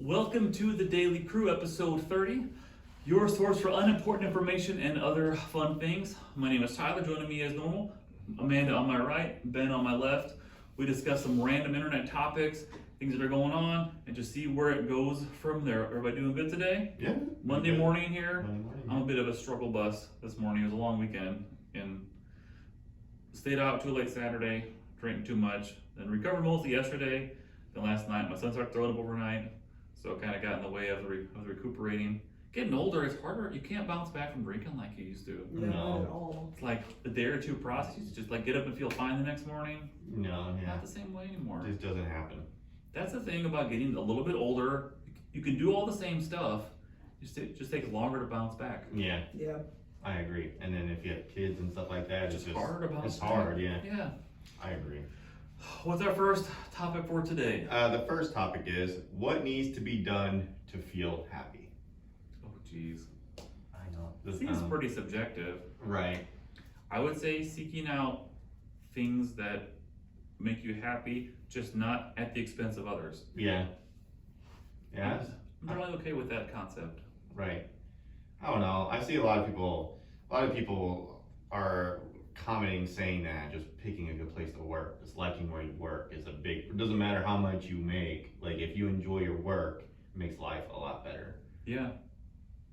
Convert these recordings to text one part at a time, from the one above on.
Welcome to the Daily Crew, episode 30, your source for unimportant information and other fun things. My name is Tyler, joining me as normal, Amanda on my right, Ben on my left. We discuss some random internet topics, things that are going on, and just see where it goes from there. Everybody doing good today? Yeah. Monday morning here. Monday morning. I'm a bit of a struggle bus this morning. It was a long weekend and stayed out too late Saturday, drank too much, then recovered mostly yesterday. Then last night, my son started throwing up overnight. So it kind of got in the way of recuperating. Getting older, it's harder. You can't bounce back from drinking like you used to. No, not at all. It's like a day or two process. You just like get up and feel fine the next morning. No, yeah. Not the same way anymore. It just doesn't happen. That's the thing about getting a little bit older. You can do all the same stuff. It just takes longer to bounce back. Yeah. Yeah. I agree. And then if you have kids and stuff like that, It's just hard to bounce It's back. hard, yeah. Yeah. I agree. What's our first topic for today? The first topic is what needs to be done to feel happy. Oh, geez. I know. This seems pretty subjective. Right. I would say seeking out things that make you happy, just not at the expense of others. Yeah. Yeah. I'm really okay with that concept. Right. I don't know. I see a lot of people are commenting saying that just picking a good place to work, just liking where you work is it doesn't matter how much you make, like if you enjoy your work, it makes life a lot better. Yeah,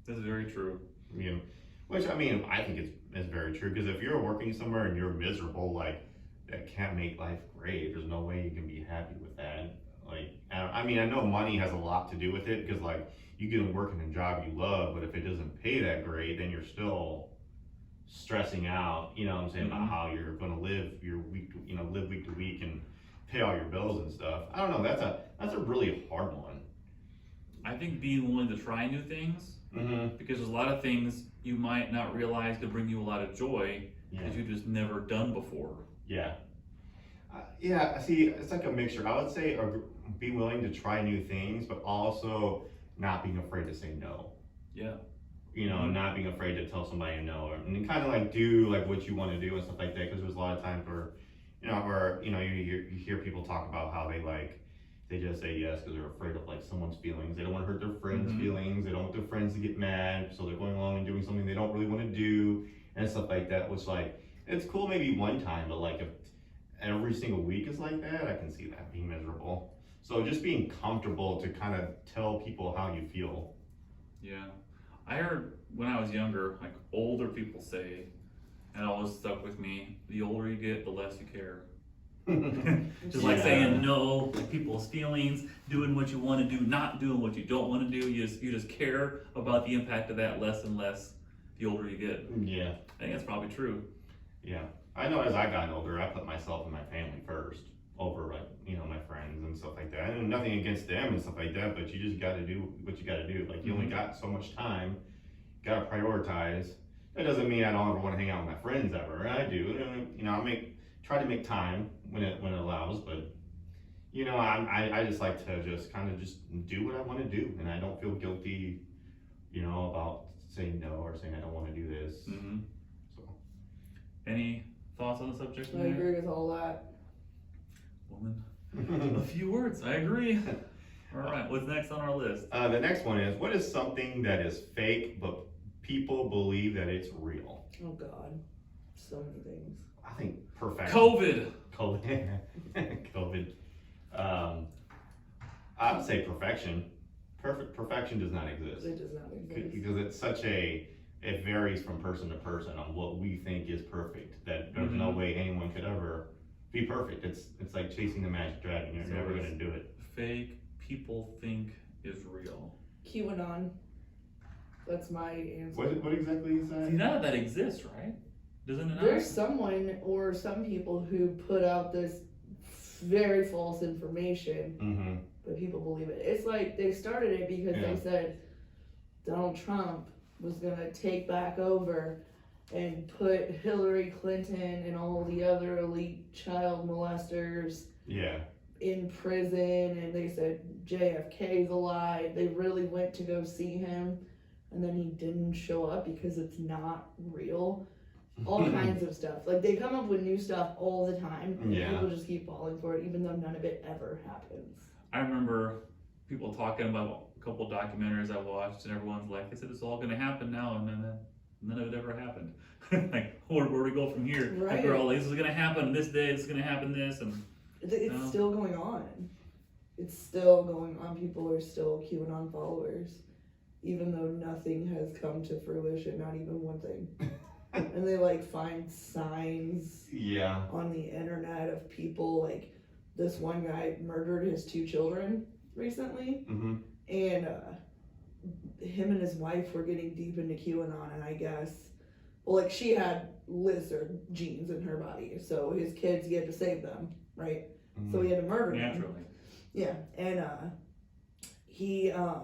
that's very true. You know, which I think it's very true, because if you're working somewhere and you're miserable, like that can't make life great. There's no way you can be happy with that. Like, I know money has a lot to do with it, because like you can work in a job you love, but if it doesn't pay that great, then you're still stressing out, you know what I'm saying, about how you're going to live your week, live week to week and pay all your bills and stuff. I don't know. That's a really hard one. I think being willing to try new things, because there's a lot of things you might not realize to bring you a lot of joy that you've just never done before. Yeah. Yeah. See, it's like a mixture. I would say be willing to try new things, but also not being afraid to say no. Yeah. Not being afraid to tell somebody no, and kind of like do like what you want to do and stuff like that. Because there's a lot of times where, you hear people talk about how they just say yes because they're afraid of like someone's feelings. They don't want to hurt their friends' feelings. They don't want their friends to get mad, so they're going along and doing something they don't really want to do and stuff like that. Which like it's cool maybe one time, but like if every single week is like that, I can see that being miserable. So just being comfortable to kind of tell people how you feel. Yeah. I heard when I was younger, like older people say, and it always stuck with me, the older you get, the less you care. Just like saying no to people's feelings, doing what you want to do, not doing what you don't want to do. You just care about the impact of that less and less the older you get. Yeah. I think that's probably true. Yeah. I know as I got older, I put myself and my family first over like, my friends and stuff like that. And nothing against them and stuff like that, but you just got to do what you got to do. Like you only got so much time, got to prioritize. That doesn't mean I don't ever want to hang out with my friends ever. I do. Try to make time when it allows, but I just like to just kind of just do what I want to do, and I don't feel guilty, about saying no or saying I don't want to do this. So, any thoughts on the subject? I agree with all that. Woman, a few words. I agree. All right, what's next on our list? The next one is, what is something that is fake but people believe that it's real? Oh God, so many things. I think perfection. COVID. COVID. I would say perfection. Perfection does not exist. It does not exist. Because it's it varies from person to person on what we think is perfect. That there's no way anyone could ever be perfect. It's like chasing the magic dragon. You're never going to do it. Fake people think is real. QAnon. That's my answer. What exactly is that? See, none of that exists, right? Doesn't it not? There's someone or some people who put out this very false information, but people believe it. It's like they started it because they said Donald Trump was gonna take back over and put Hillary Clinton and all the other elite child molesters in prison, and they said JFK's alive. They really went to go see him, and then he didn't show up because it's not real. All kinds of stuff. Like, they come up with new stuff all the time, and people just keep falling for it, even though none of it ever happens. I remember people talking about a couple documentaries I watched, and everyone's like, "Is it it's all gonna happen now?" And then none of it ever happened. Like, where do we go from here? Like, Right. we're all like, "This is gonna happen this day. This is gonna happen this," and It's No. still going on. It's still going on. People are still QAnon followers, even though nothing has come to fruition, not even one thing. And they like find signs Yeah. on the internet of people like this one guy murdered his 2 children recently, Mm-hmm. and him and his wife were getting deep into QAnon, and I guess, well, like she had lizard genes in her body, so his kids, he had to save them, right? So he had to murder them. naturally. Yeah, and he I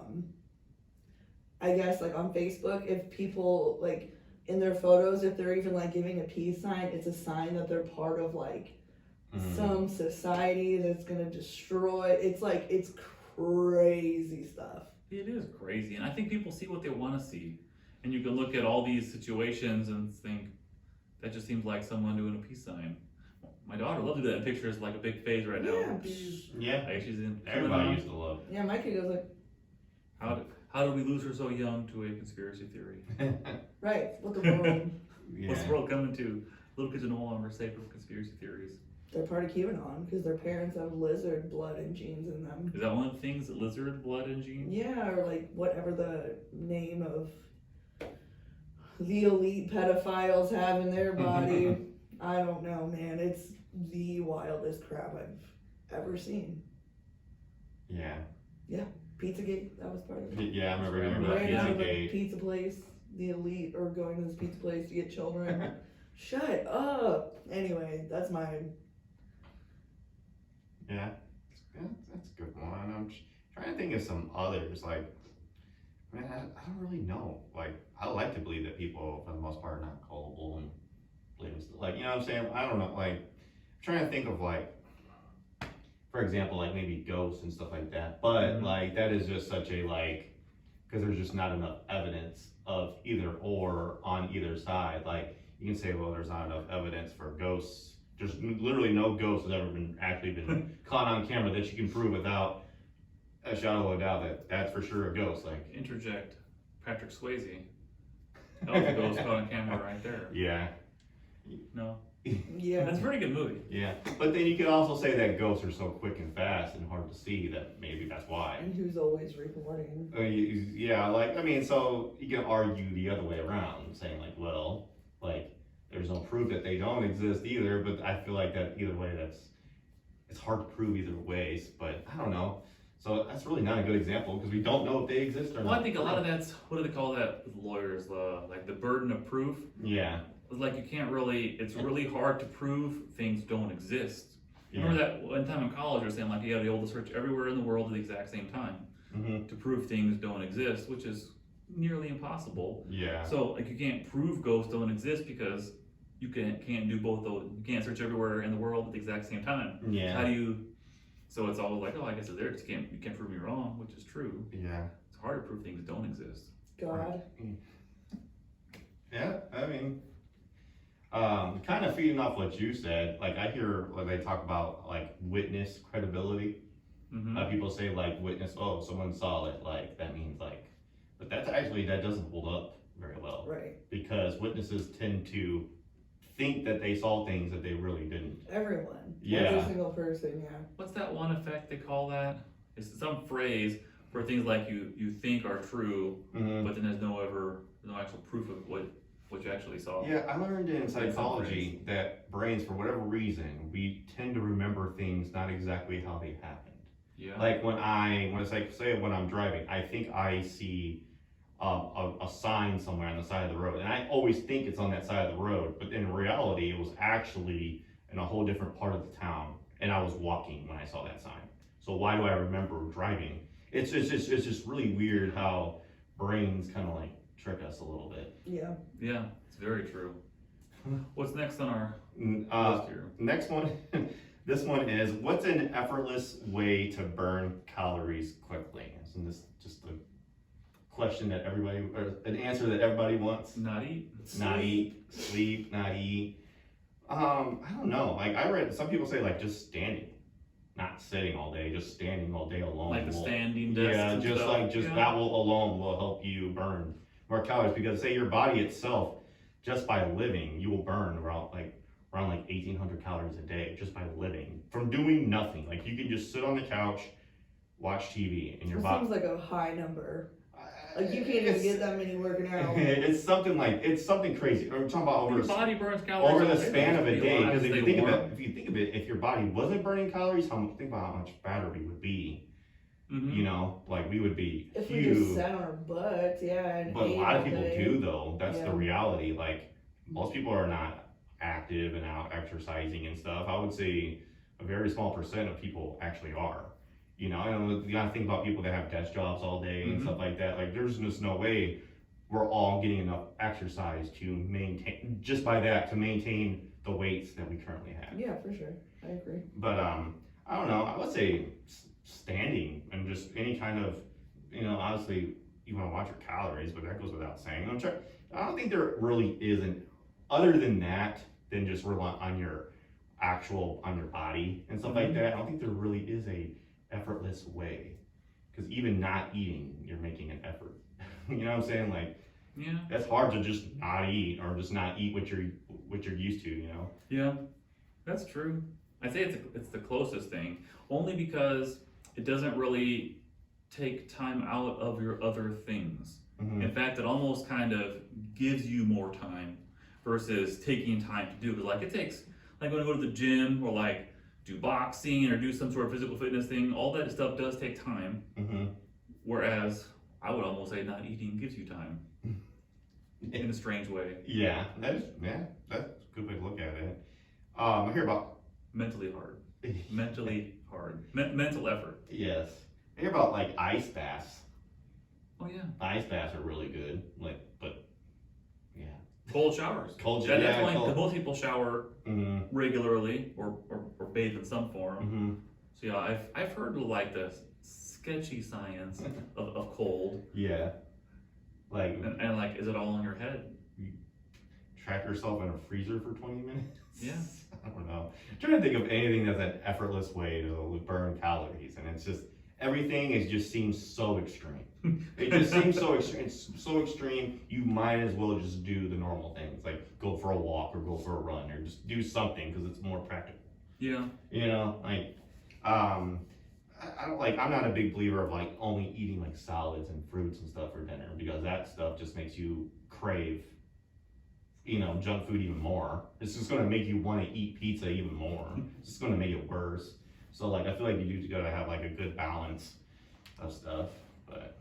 guess like on Facebook, if people like in their photos, if they're even like giving a peace sign, it's a sign that they're part of like some society that's gonna destroy. It's like it's crazy stuff. It is crazy, and I think people see what they want to see, and you can look at all these situations and think that just seems like someone doing a peace sign. My daughter loves to do that in pictures, like a big phase right now. Yeah. Yeah. Like she's in. Everybody used to love. Yeah, my kid goes like, How did we lose her so young to a conspiracy theory? right, what the world? What's the world coming to? Little kids are no longer safe from conspiracy theories. They're part of QAnon because their parents have lizard blood and genes in them. Is that one of the things? Lizard blood and genes? Yeah, or like whatever the name of the elite pedophiles have in their body. I don't know, man. It's the wildest crap I've ever seen. Yeah. Pizzagate, that was part of it. Yeah, I remember hearing about Ran out of a Pizzagate. pizza place, the elite are going to this pizza place to get children. Shut up. Anyway, that's mine. Yeah, that's a good one. I'm trying to think of some others. Like, man, I don't really know. Like, I like to believe that people, for the most part, are not gullible and believe in stuff. Like, you know what I'm saying? I don't know. Like, I'm trying to think of like, for example, like maybe ghosts and stuff like that. But like, that is just such a like, because there's just not enough evidence of either or on either side. Like, you can say, well, there's not enough evidence for ghosts. There's literally no ghost has ever been caught on camera that you can prove without a shadow of a doubt that that's for sure a ghost. Like, Interject. Patrick Swayze. That was a ghost caught on camera right there. yeah, No? Yeah. That's a pretty good movie. yeah. But then you could also say that ghosts are so quick and fast and hard to see that maybe that's why. And who's always recording? Yeah, like, I mean, so you can argue the other way around, saying like, well, like, there's no proof that they don't exist either, but I feel like that either way, it's hard to prove either ways, but I don't know. So that's really not a good example because we don't know if they exist or not. Well, I think a lot of that's, what do they call that with lawyers? Like the burden of proof. Yeah. It's like you can't really, it's really hard to prove things don't exist. Yeah. Remember that one time in college we were saying like you gotta be able to search everywhere in the world at the exact same time to prove things don't exist, which is nearly impossible. Yeah. So like you can't prove ghosts don't exist because you can't do both those. You can't search everywhere in the world at the exact same time. Yeah. How do you? So it's always like, oh, I guess it's there. You can't prove me wrong, which is true. Yeah. It's hard to prove things don't exist. God. Yeah, I mean, kind of feeding off what you said, like I hear like they talk about like witness credibility. People say like witness, oh, someone saw it, like that means like, but that doesn't hold up very well. Right. Because witnesses tend to think that they saw things that they really didn't. Everyone. Yeah. Every single person, yeah. What's that one effect they call that? It's some phrase where things like you think are true, but then there's no actual proof of what you actually saw. Yeah, I learned in psychology that brains, for whatever reason, we tend to remember things not exactly how they happened. Yeah. Like when it's like, say when I'm driving, I think I see a sign somewhere on the side of the road, and I always think it's on that side of the road, but in reality, it was actually in a whole different part of the town, and I was walking when I saw that sign. So why do I remember driving? It's just really weird how brains kind of like trick us a little bit. Yeah. Yeah, it's very true. What's next on our list here? Next one, this one is, what's an effortless way to burn calories quickly? Isn't this just a question that everybody, or an answer that everybody wants? Not eat. Not eat, sleep, not eat. I don't know. Like I read, some people say like just standing, not sitting all day, just standing all day alone. Like the will- standing desks. Yeah, and just stuff. like just Yeah. that will alone will help you burn more calories because say your body itself, just by living, you will burn around like 1,800 calories a day just by living from doing nothing. Like you can just sit on the couch, watch TV, and your That body. seems like a high number. Like you can't even get that many working out. It's something crazy. I'm talking about Your body burns calories over all the day, span of a though. day. Alive, Because if stay you think warm. of it, if your body wasn't burning calories, think about how much fatter we would be. Mhm. You know, like we would be If huge. we just sat on our butts, yeah. And But a ate lot of all people day. do though. That's Yeah. the reality. Like most people are not active and out exercising and stuff. I would say a very small percent of people actually are. You know, and you gotta think about people that have desk jobs all day and Mhm. stuff like that. Like there's just no way we're all getting enough exercise to maintain just by that to maintain the weights that we currently have. Yeah, for sure. I agree. But I don't know. I would say standing and just any kind of, you know, obviously you want to watch your calories, but that goes without saying. I don't think there really isn't, other than that, than just rely on your on your body and stuff like that. I don't think there really is a effortless way. Because even not eating, you're making an effort. You know what I'm saying? Like, Yeah. it's hard to just not eat or just not eat what you're used to. You know? Yeah, that's true. I say it's the closest thing, only because it doesn't really take time out of your other things. Mm-hmm. In fact, it almost kind of gives you more time versus taking time to do. Because like it takes, like when I go to the gym or like do boxing or do some sort of physical fitness thing, all that stuff does take time. Mm-hmm. Whereas I would almost say not eating gives you time in a strange way. Yeah, that's a good way to look at it. I hear about Mentally hard. Mentally hard. Mental effort. yes. I hear about like ice baths. Oh yeah. Ice baths are really good. But yeah, Cold showers. cold. That's Yeah, why cold. most people shower Mm-hmm. regularly or bathe in some form. Mm-hmm. So yeah, I've heard like the sketchy science of cold Yeah, like and like is it all in your head? trap yourself in a freezer for 20 minutes. Yeah. I don't know. I'm trying to think of anything that's an effortless way to burn calories, and it's just everything just seems so extreme. It just seems so extreme. It's so extreme. You might as well just do the normal things, like go for a walk or go for a run or just do something because it's more practical. Yeah. You know, like I don't like. I'm not a big believer of like only eating like salads and fruits and stuff for dinner because that stuff just makes you crave, you know, junk food even more. It's just gonna make you want to eat pizza even more. It's just gonna make it worse. So like, I feel like you do gotta have like a good balance of stuff. But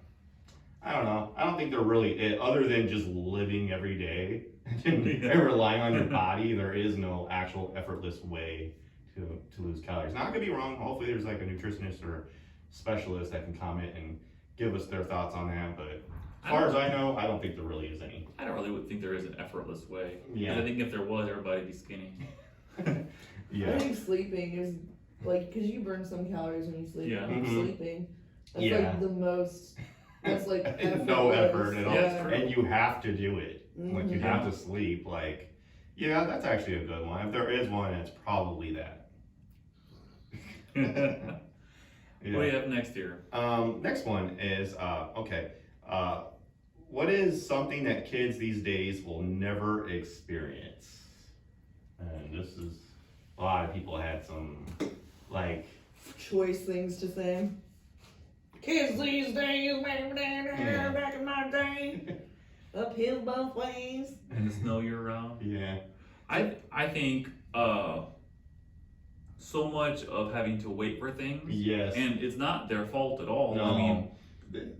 I don't know. I don't think they're really other than just living every day and relying on your body. There is no actual effortless way to lose calories. Now I could be wrong. Hopefully there's like a nutritionist or specialist that can comment and give us their thoughts on that. But as far as I know, I don't think there really is any. I don't really would think there is an effortless way. Yeah. 'Cause I think if there was, everybody'd be skinny. I Yeah. think sleeping is like because you burn some calories when you sleep. Yeah. When Mhm. you're sleeping. That's Yeah. like the most. That's like No effortless. effort at all. Yeah, it's true. And you have to do it. Like you Mhm. have to sleep. Like, yeah, that's actually a good one. If there is one, it's probably that. What do you have next here? Next one is okay. What is something that kids these days will never experience? And this is a lot of people had some like Choice things to say. Kids these days, Yeah. back in my day, uphill both ways. And the snow year round. yeah. I think so much of having to wait for things, Yes. and it's not their fault at all. No. I mean,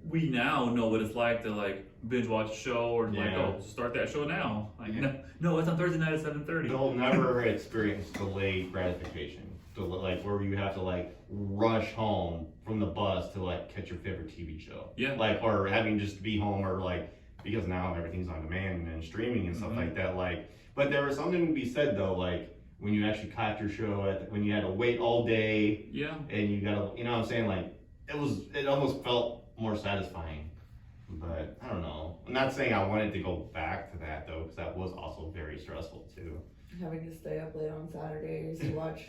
we now know what it's like to like binge watch a show or like, Yeah. oh, start that show now. Like, Yeah. no, it's on Thursday night at 7:30. They'll never experience delayed gratification. Like where you have to like rush home from the bus to like catch your favorite TV show. Yeah. Like or having just to be home or like because now everything's on demand and streaming and stuff Mhm. like that. Like, but there was something to be said though, like when you actually caught your show when you had to wait all day Yeah. and you gotta, you know what I'm saying? Like it almost felt more satisfying. But I don't know. I'm not saying I wanted to go back to that though, because that was also very stressful too. Having to stay up late on Saturdays to watch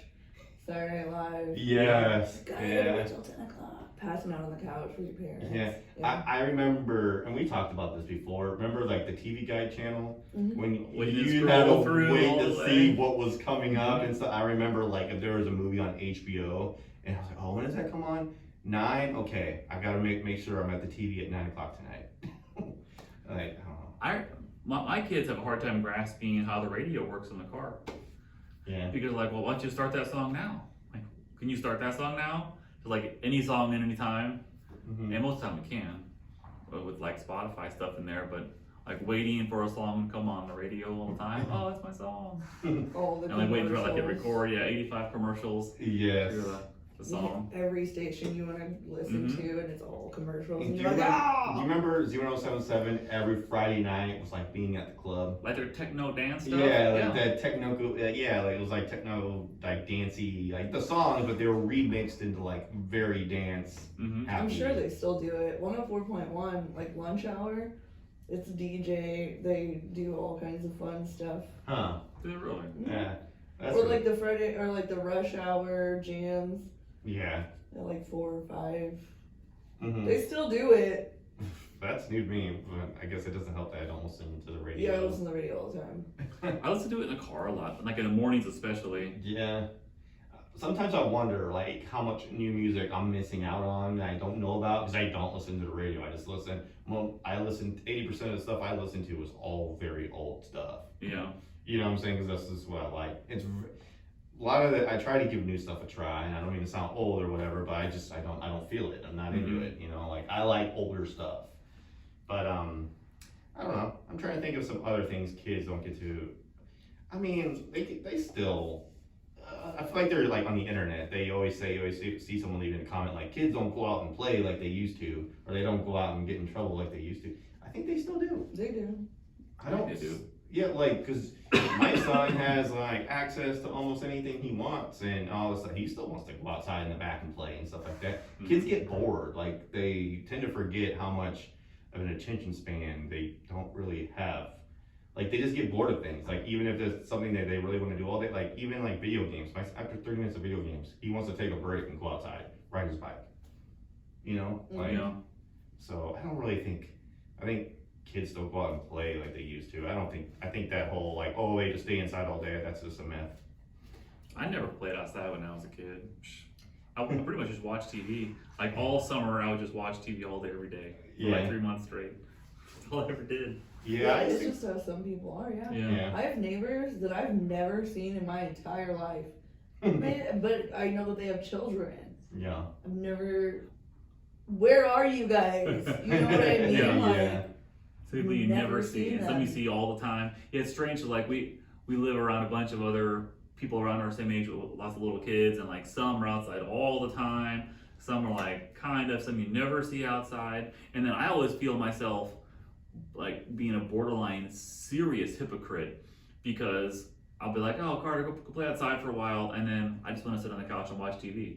Saturday Night Live. Yes. Gotta Yeah. wait till 10 o'clock. Passing out on the couch with your parents. Yeah. I remember, and we talked about this before. Remember, like the TV Guide channel Mhm. When you you had to scroll through wait all to the see way. what was coming up and stuff. I remember, like, if there was a movie on HBO, and I was like, "Oh, when does that come on? 9? Okay, I gotta make sure I'm at the TV at 9 o'clock tonight." Like, I don't know. My kids have a hard time grasping how the radio works in the car. Yeah. Because like, well, why don't you start that song now? Like, can you start that song now? So like any song at any time, Mm-hmm. and most of the time we can, but with like Spotify stuff in there. But like waiting for a song to come on the radio all the time. Oh, that's my song. All the And like waiting for like it commercials. record, 85 commercials. Yes. Hear the song. Every station you want to listen Mhm. to, and it's all commercials. Do And you you're like, remember 077 every Friday night was like being at the club? Like their techno dance stuff. Yeah, like that techno, yeah, like it was like techno, like dancey, like the songs, but they were remixed into like very dance. Mm-hmm. I'm happy. sure they still do it. 104.1, like lunch hour, it's DJ. They do all kinds of fun stuff. Huh? Do they really? Yeah. That's Or really- like the Friday, or like the rush hour jams yeah. at like 4 or 5. Hmm. They still do it. That's new to me, but I guess it doesn't help that I don't listen to the radio. Yeah, I listen to the radio all the time. I listen to it in the car a lot, like in the mornings especially. Yeah. Sometimes I wonder, like, how much new music I'm missing out on that I don't know about because I don't listen to the radio. I just listen. Well, 80% of the stuff I listen to is all very old stuff. Yeah. You know what I'm saying? Because that's just what I like. A lot of it. I try to give new stuff a try, and I don't mean to sound old or whatever, but I don't feel it. I'm not into it. You know, like I like older stuff, but I don't know. I'm trying to think of some other things kids don't get to. I mean, they still. I feel like they're like on the internet. They always see someone leaving a comment like kids don't go out and play like they used to, or they don't go out and get in trouble like they used to. I think they still do. They do. I don't. They do. Yeah, like, cause my son has like access to almost anything he wants, and all this stuff. He still wants to go outside in the back and play and stuff like that. Mm-hmm. Kids get bored. Like they tend to forget how much of an attention span they don't really have. Like they just get bored of things. Like even if there's something that they really want to do all day, like even like video games. After 30 minutes of video games, he wants to take a break and go outside, ride his bike. You know, like Yeah. so I don't really think. I think kids still go out and play like they used to. I think that whole like, oh, they just stay inside all day, that's just a myth. I never played outside when I was a kid. I would pretty much just watch TV. Like all summer, I would just watch TV all day, every day for like 3 months straight. That's all I ever did. Yeah, I it's think, just how some people are, yeah. yeah. I have neighbors that I've never seen in my entire life. But I know that they have children. Yeah. I've never. Where are you guys? You know what I mean? Yeah. Like, Yeah. Some people you Never never see, seen and some you them. see all the time. Yeah, it's strange. Like we live around a bunch of other people around our same age with lots of little kids, and like some are outside all the time. Some are like kind of, some you never see outside. And then I always feel myself like being a borderline serious hypocrite because I'll be like, oh, Carter, go play outside for a while, and then I just want to sit on the couch and watch TV.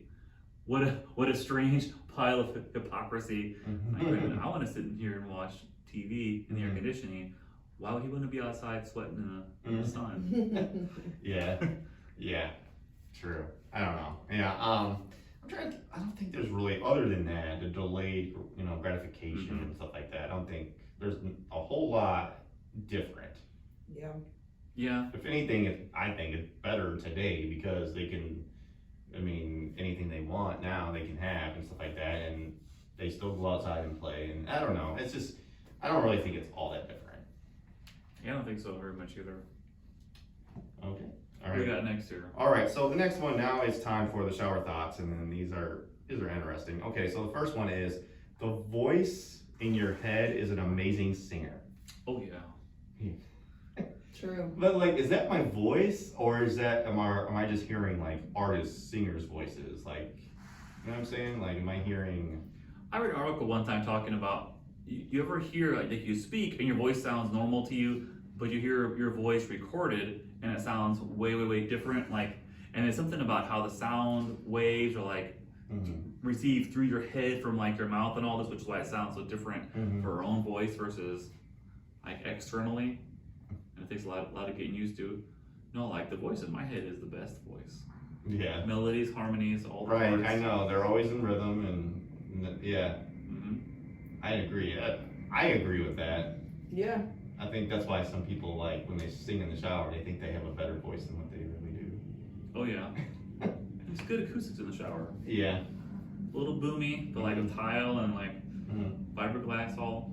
What a strange pile of hypocrisy. Like, wait a minute, I want to sit in here and watch TV in the air conditioning. Why would he want to be outside sweating in the sun? Yeah. Yeah. True. I don't know. Yeah. I'm trying to, I don't think there's really, other than that, the delayed, gratification and stuff like that. I don't think there's a whole lot different. yeah. Yeah. If anything, I think it's better today because they can, anything they want now they can have and stuff like that, and they still go outside and play. And I don't know. It's just, I don't really think it's all that different. Yeah, I don't think so very much either. Okay. All What right. we got next here? All right, so the next one now is time for the shower thoughts, and then these are interesting. Okay, so the first one is the voice in your head is an amazing singer. Oh yeah. True. But like, is that my voice, or is that am I just hearing like artists, singers' voices? Like, you know what I'm saying? Like, am I hearing? I read an article one time talking about you ever hear like you speak and your voice sounds normal to you, but you hear your voice recorded and it sounds way different. Like, and it's something about how the sound waves are like received through your head from like your mouth and all this, which is why it sounds so different for our own voice versus like externally. And it takes a lot of getting used to. No, like the voice in my head is the best voice. Yeah. Melodies, harmonies, all the Right, parts. I know. They're always in rhythm and yeah. Mm-hmm. I agree. I agree with that. Yeah. I think that's why some people, like, when they sing in the shower, they think they have a better voice than what they really do. Oh yeah. It's good acoustics in the shower. Yeah. A little boomy, but like a tile and like Mm-hmm. fiberglass all.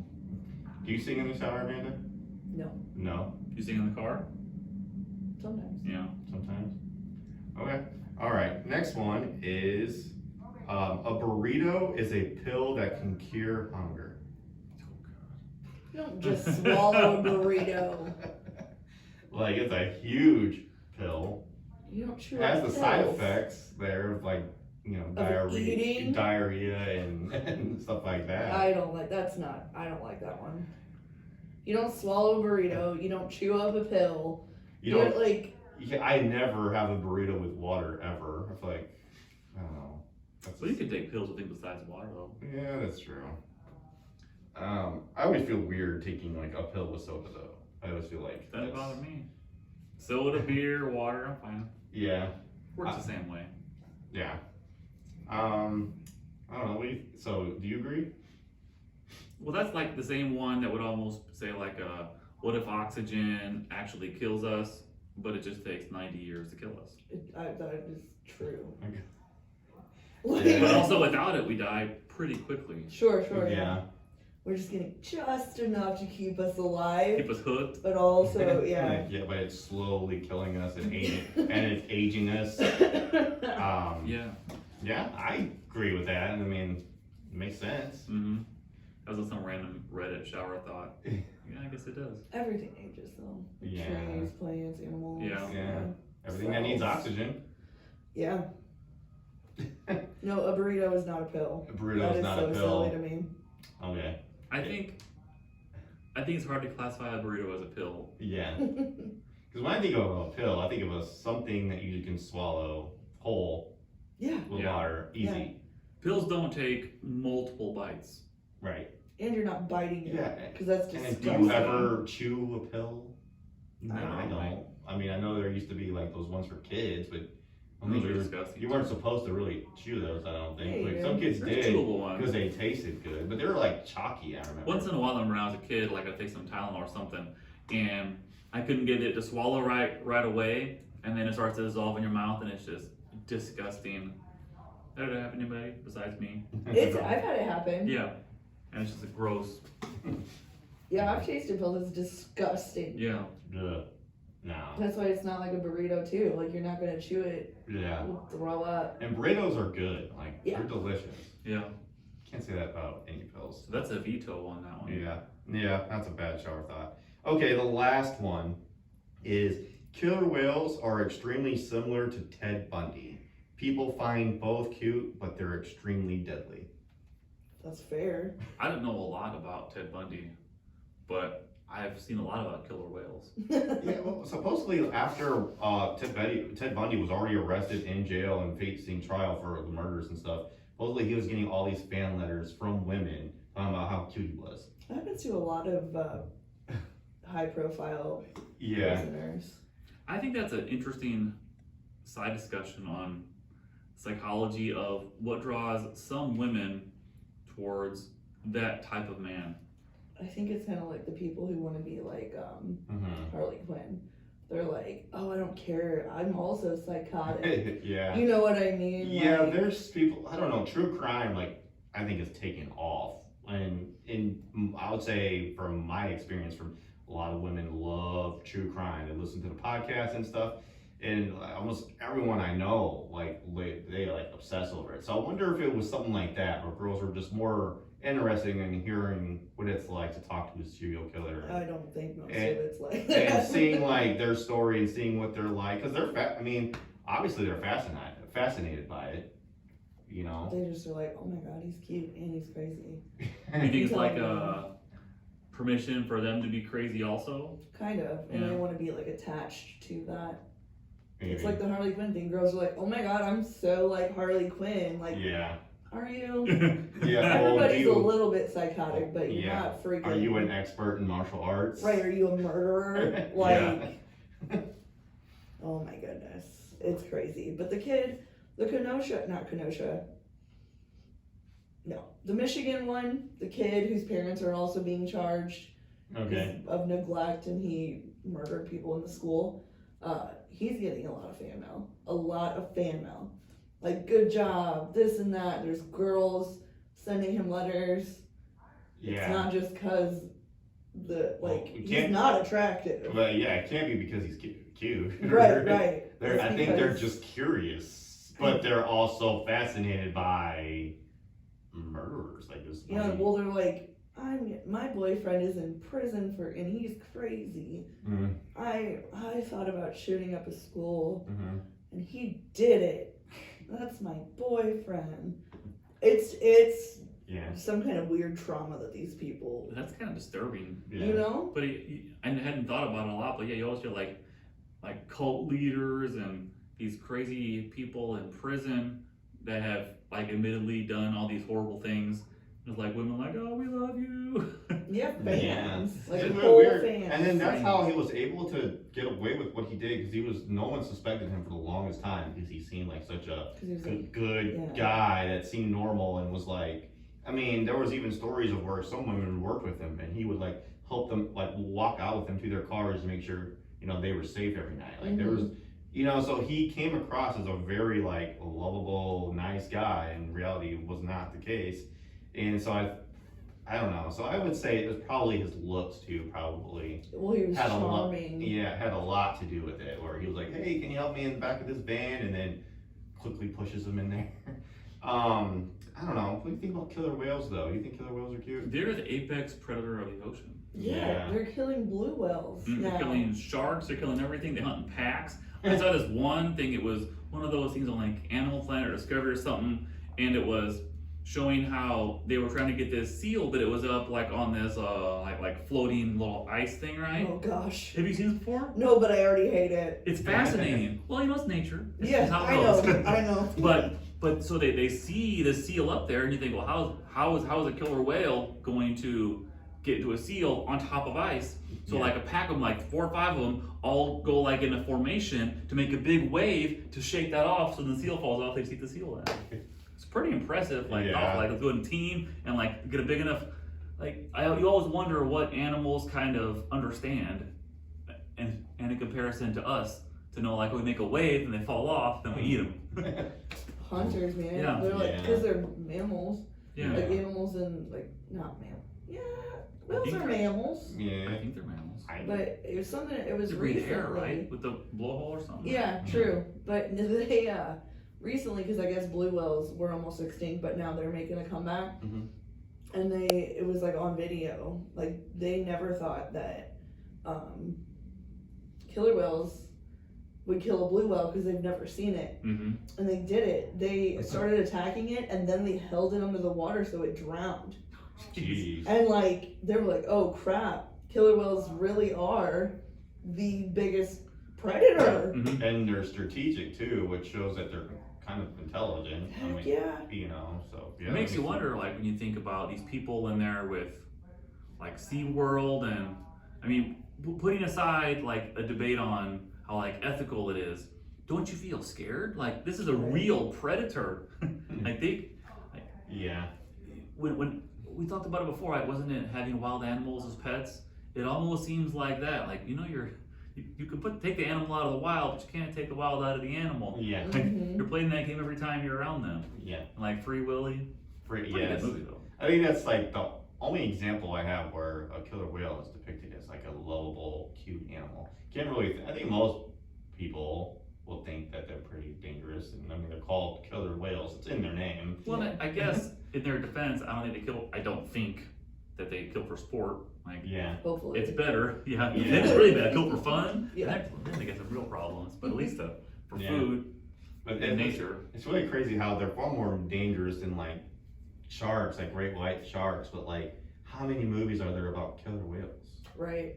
Do you sing in the shower, Amanda? No. No. You sing in the car? Sometimes. Yeah. Sometimes. Okay. All right. Next one is a burrito is a pill that can cure hunger. You don't just swallow a burrito. Like, it's a huge pill. You don't chew It has up the side pills. effects there of, like, you know, Of eating? diarrhea and stuff like that. I don't like that one. You don't swallow a burrito. You don't chew up a pill. You don't. like. I never have a burrito with water ever. I feel like, I don't know. Well, you could take pills with things besides water though. Yeah, that's true. I always feel weird taking like a pill with soda though. I always feel like Doesn't bother me. Soda, beer, water, I'm fine. Yeah, Works the same way. yeah. I don't know. So, do you agree? Well, that's like the same one that would almost say like, what if oxygen actually kills us, but it just takes 90 years to kill us? That is true. Okay. Like, But also without it, we die pretty quickly. Sure, yeah. Yeah. We're just getting just enough to keep us alive, Keep us hooked. but also, yeah. Yeah, but it's slowly killing us and it's aging us. Yeah. Yeah, I agree with that. I mean, it makes sense. Mm-hmm. That was some random Reddit shower thought. Yeah, I guess it does. Everything ages though. Yeah. Trees, plants, animals. Yeah. Yeah. Everything that needs oxygen. Yeah. No, a burrito is not a pill. A burrito That is is not so a pill. silly to me. Okay. I think it's hard to classify a burrito as a pill. Yeah. Because when I think of a pill, I think of something that you can swallow whole Yeah. with Yeah. water, easy. Pills don't take multiple bites. Right. And you're not biting it. Yeah. Because that's And disgusting. do you ever chew a pill? No, I don't. I mean, I know there used to be like those ones for kids, but I Those think are disgusting. you weren't supposed to really chew those. I don't think. Yeah, Like, you some kids There's did chewable ones. because they tasted good, but they were like chalky. I remember. Once in a while, when I was a kid, like I'd take some Tylenol or something, and I couldn't get it to swallow right away, and then it starts to dissolve in your mouth, and it's just disgusting. That ever happen to anybody besides me? I've had it happen. Yeah, and it's just gross. Yeah, I've tasted pills. It's disgusting. Yeah, Ugh. No. That's why it's not like a burrito too. Like you're not gonna chew it. Yeah. You'll throw up. And burritos are good. Like Yeah. they're delicious. yeah. Can't say that about any pills. So that's a veto on that one. Yeah. Yeah. That's a bad shower thought. Okay, the last one is killer whales are extremely similar to Ted Bundy. People find both cute, but they're extremely deadly. That's fair. I don't know a lot about Ted Bundy, but I've seen a lot about killer whales. Yeah, well, supposedly after Ted Bundy was already arrested in jail and facing trial for the murders and stuff, supposedly he was getting all these fan letters from women talking about how cute he was. That happens to a lot of high profile Yeah. prisoners. I think that's an interesting side discussion on psychology of what draws some women towards that type of man. I think it's kind of like the people who want to be like Mm-hmm. Harley Quinn. They're like, oh, I don't care. I'm also psychotic. Yeah. You know what I mean? Yeah, Like, there's people, I don't know, true crime, like, I think is taken off. And I would say, from my experience, from a lot of women love true crime. They listen to the podcast and stuff. And almost everyone I know, like, they like obsess over it. So I wonder if it was something like that, where girls were just more interested in hearing what it's like to talk to a serial killer. I don't think most of And- it's like And that. seeing like their story and seeing what they're like, because I mean, obviously they're fascinated by it, you know. They just are like, oh my god, he's cute and he's crazy. You think it's like permission for them to be crazy also? Kind of. And Yeah. they want to be like attached to that. Maybe. It's like the Harley Quinn thing. Girls are like, oh my god, I'm so like Harley Quinn. Like, Yeah. are you? Yeah. Well, Everybody's a little bit psychotic, but you're Yeah. not freaking. Are you an expert in martial arts? Right, are you a murderer? Like, oh my goodness. it's crazy. But the kid, the Michigan one, the kid whose parents are also being charged Okay. of neglect, and he murdered people in the school. He's getting a lot of fan mail. Like, good job, this and that. There's girls sending him letters. Yeah. It's not just because he's can't- not attractive. Well, yeah, it can't be because he's cute. Right. I think they're just curious, but they're also fascinated by murderers like this. Yeah, well, they're like, my boyfriend is in prison and he's crazy. Mm-hmm. I thought about shooting up a school, Mm-hmm. and he did it. That's my boyfriend. It's Yeah. some kind of weird trauma that these people, That's kind of disturbing. Yeah. you know? But I hadn't thought about it a lot. But yeah, you always hear like cult leaders and these crazy people in prison that have like admittedly done all these horrible things. There's like women like, oh, we love you. Yeah, fans. Like Isn't that whole weird? fans. And then that's how he was able to get away with what he did, because no one suspected him for the longest time, because he seemed like such a 'Cause he was like, good yeah. guy that seemed normal and was like, I mean, there was even stories of where some women worked with him and he would like help them like walk out with them to their cars to make sure, they were safe every night. Like there was, so he came across as a very like lovable, nice guy, and in reality it was not the case. And so I don't know. So I would say it was probably his looks too, probably. Well, he was Had charming. had a lot to do with it, where he was like, hey, can you help me in the back of this van? And then quickly pushes him in there. I don't know. What do you think about killer whales, though? You think killer whales are cute? They're the apex predator of the ocean. Yeah, they're killing blue whales now. They're killing sharks, they're killing everything, they hunt in packs. I saw this one thing, it was one of those things on like Animal Planet or Discovery or something, and it was showing how they were trying to get this seal, but it was up like on this like floating little ice thing, right? Oh gosh. Have you seen this before? No, but I already hate it. It's fascinating. Well, it's nature. It's Yeah, just how it I goes. know. I know. But so they see the seal up there, and you think, well, how is a killer whale going to get to a seal on top of ice? So like a pack of them, like 4 or 5 of them, all go like in a formation to make a big wave to shake that off, so the seal falls off. They see the seal then. It's pretty impressive. Like let's go in a team and like get a big enough. Like you always wonder what animals kind of understand, and in comparison to us, to know like we make a wave and they fall off, then we eat them. Hunters, man. Yeah. They're like, because they're mammals. Yeah. Like animals and like, not mammals. Yeah, whales are mammals. Yeah. I think they're mammals. But it was something, it was They breathe recently. air, right? With the blowhole or something. Yeah, true. But they, recently, because I guess blue whales were almost extinct, but now they're making a comeback. Mhm. And it was like on video. Like, they never thought that killer whales would kill a blue whale because they've never seen it. Mm-hmm. And they did it. They started attacking it, and then they held it under the water so it drowned. Jeez. And like, they were like, oh crap, killer whales really are the biggest predator. Mm-hmm. And they're strategic too, which shows that they're kind of intelligent. Heck yeah. So yeah. It makes you wonder, like, when you think about these people in there with, like, SeaWorld, and, I mean, putting aside, like, a debate on how, like, ethical it is, don't you feel scared? Like, this is a real predator. Like, Yeah. when we talked about it before, right? Wasn't it having wild animals as pets? It almost seems like that. Like, you can take the animal out of the wild, but you can't take the wild out of the animal. Yeah. Like, you're playing that game every time you're around them. Yeah. Like Free Willy. Pretty Yes. good movie though. I think that's like the only example I have where a killer whale is depicted as like a lovable, cute animal. Can't really. I think most people will think that they're pretty dangerous, and I mean they're called killer whales. It's in their name. Well, I guess in their defense, I don't think that they kill for sport. Like, Yeah. Hopefully. it's better. Yeah. Yeah. It's really bad. Kill for fun. Yeah. Then they get some real problems. But at least for Yeah. food But and nature. It's really crazy how they're far more dangerous than like sharks, like great white sharks. But like, how many movies are there about killer whales? Right.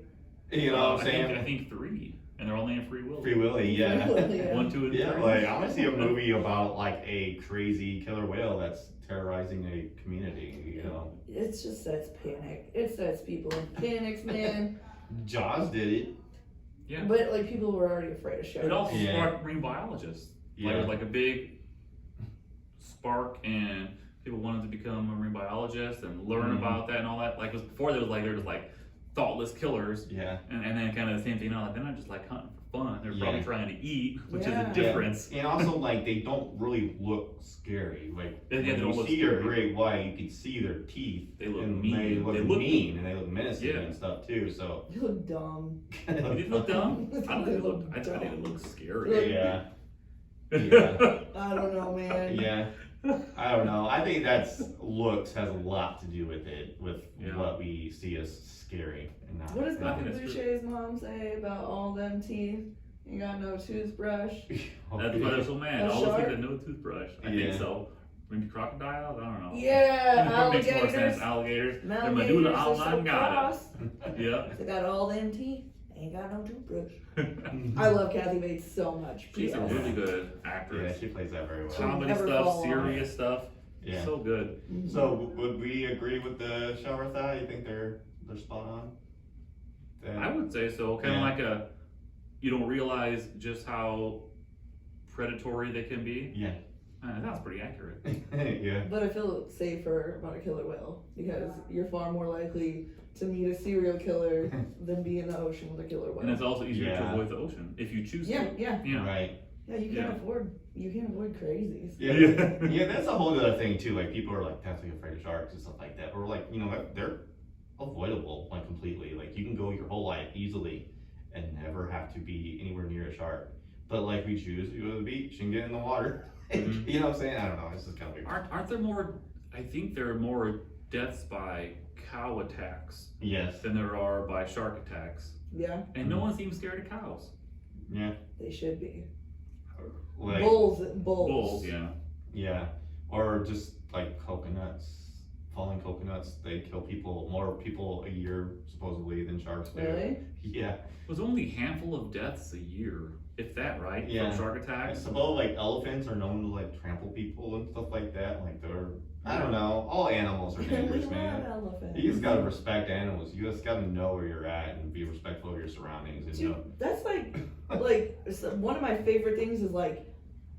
You know what I'm saying? I think 3, and they're only in Free Willy. Free Willy, yeah. Yeah. 1, 2, and 3. Yeah, like I want to see a movie about like a crazy killer whale that's terrorizing a community. You know, It just sets panic. It sets people in panics, man. Jaws did it. Yeah. But like people were already afraid of sharks. It also Yeah. sparked marine biologists. Yeah. Like, like a big spark, and people wanted to become a marine biologist and learn Mhm. about that and all that. Like, it was before there was like, thoughtless killers. Yeah. And then kind of the same thing now, like, they're not just like hunting for fun. They're probably Yeah. trying to eat, which Yeah. is a difference. And also, like, they don't really look scary. Like, Yeah, they when don't you look see a scary. great white, you can see their teeth. They look and mean. They look They look- mean, and they look menacing Yeah. and stuff, too, so. You look dumb. They didn't look dumb. I don't think they look. I dumb. think they look scary. Yeah. Yeah. I don't know, man. Yeah. I don't know. I think that's looks has a lot to do with it, with Yeah. what we see as scary and not. What does I Bobby think that's true. Boucher's mom say about all them teeth? You got no toothbrush. That's why they're so mad. A All those shark? people that no toothbrush. I Yeah. think so. Maybe crocodiles. I don't know. Yeah, Probably makes more sense. alligators. Alligators. Their medulla Alligators are so oblongata. cross. Yeah. They got all them teeth. Ain't got no toothbrush. I love Kathy Bates so much. She's a P.S. really good Yeah, actress. she plays that very well. Comedy Never stuff, fall off. serious stuff. Yeah. So good. Mhm. So would we agree with the shower thigh? You think they're spot on? That- I would say so. Kind of Yeah. like you don't realize just how predatory they can be. Yeah. That's pretty accurate. Yeah. But I feel safer about a killer whale because you're far more likely to meet a serial killer than be in the ocean with a killer And it's whale. also easier to Yeah. avoid the ocean if you choose Yeah, to. yeah, Yeah. Right. yeah. You can't avoid crazies. Yeah. Yeah. Yeah, that's a whole other thing too. Like people are like deathly afraid of sharks and stuff like that. But we're like, you know what? They're avoidable like completely. Like you can go your whole life easily and never have to be anywhere near a shark. But like we choose to go to the beach and get in the water. Mhm. You know what I'm saying? I don't know. It's just kind of weird. Aren't there more? I think there are more deaths by cow attacks Yes. than there are by shark attacks, Yeah, and no one seems scared of cows. Yeah. they should be. Like Bulls. Bulls, yeah. yeah. Or just like coconuts. Falling coconuts, they kill more people a year supposedly than sharks do. Really? Yeah. It was only a handful of deaths a year, if that, right? Yeah. From shark I attacks. suppose like elephants are known to like trample people and stuff like that. Like they're, I don't know, all animals are We dangerous, love man. elephants. You just gotta respect animals. You just gotta know where you're at and be respectful of your surroundings. And Dude, that's like one of my favorite things is like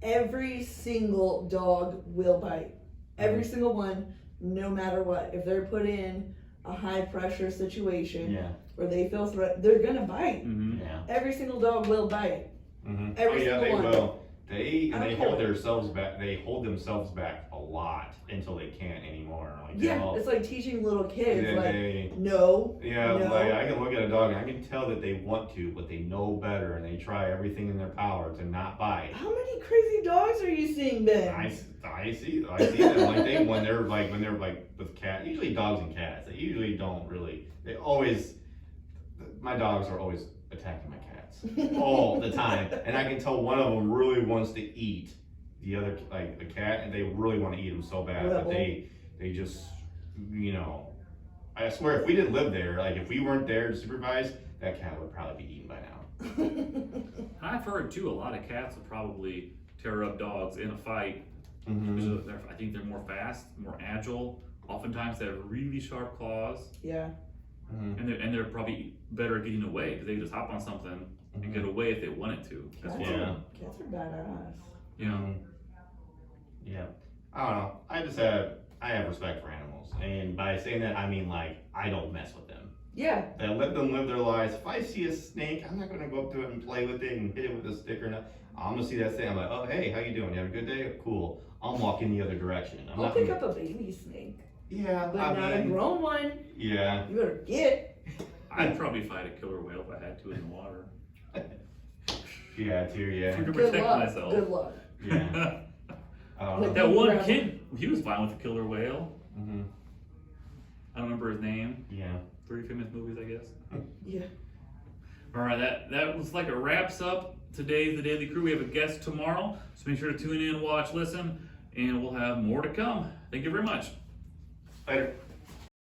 every single dog will bite. Every single one, no matter what. If they're put in a high pressure situation yeah, where they feel threat, they're gonna bite. Mm-hmm. yeah. Every single dog will bite. Mm-hmm. Every Oh yeah, they single one. will. They I don't hold care. themselves back. They hold themselves back a lot until they can't anymore. Like Yeah, they'll- it's like teaching little kids, yeah, like, they- no. yeah, No. like I can look at a dog and I can tell that they want to, but they know better and they try everything in their power to not bite. How many crazy dogs are you seeing, Ben? I see them like when they're like with cat, usually dogs and cats, they usually don't really, my dogs are always attacking my cats all the time, and I can tell one of them really wants to eat the other, like the cat, and they really want to eat him so bad, but Rebel. they just, you know, I swear if we didn't live there, like if we weren't there to supervise, that cat would probably be eaten by now. I've heard too, a lot of cats will probably tear up dogs in a fight. Mm-hmm. Because I think they're more fast, more agile. Oftentimes they have really sharp claws, Yeah. Mm-hmm. and they're probably better at getting away because they can just hop on something and get away if they wanted to. As Cats, well. Yeah. Cats are badass. You know. Yeah. I don't know. I have respect for animals. And by saying that, I mean like, I don't mess with them. Yeah. I let them live their lives. If I see a snake, I'm not gonna go up to it and play with it and hit it with a stick or not. I'm gonna see that snake. I'm like, oh hey, how you doing? You have a good day? Cool. I'm walking the other direction. I'm I'll not pick gonna- up a baby snake, Yeah, but I not a mean, grown one. yeah. You better get. I'd probably fight a killer whale if I had to in the water. Yeah, too, yeah. To Good protect luck. myself. Good luck. Yeah. Like- That one Grandma. kid, he was fine with the killer whale. Mhm. I don't remember his name. Yeah. 3 famous movies, I guess. Yeah. All right, that was like a wraps up today's The Daily Crew. We have a guest tomorrow, so make sure to tune in, watch, listen, and we'll have more to come. Thank you very much. Later.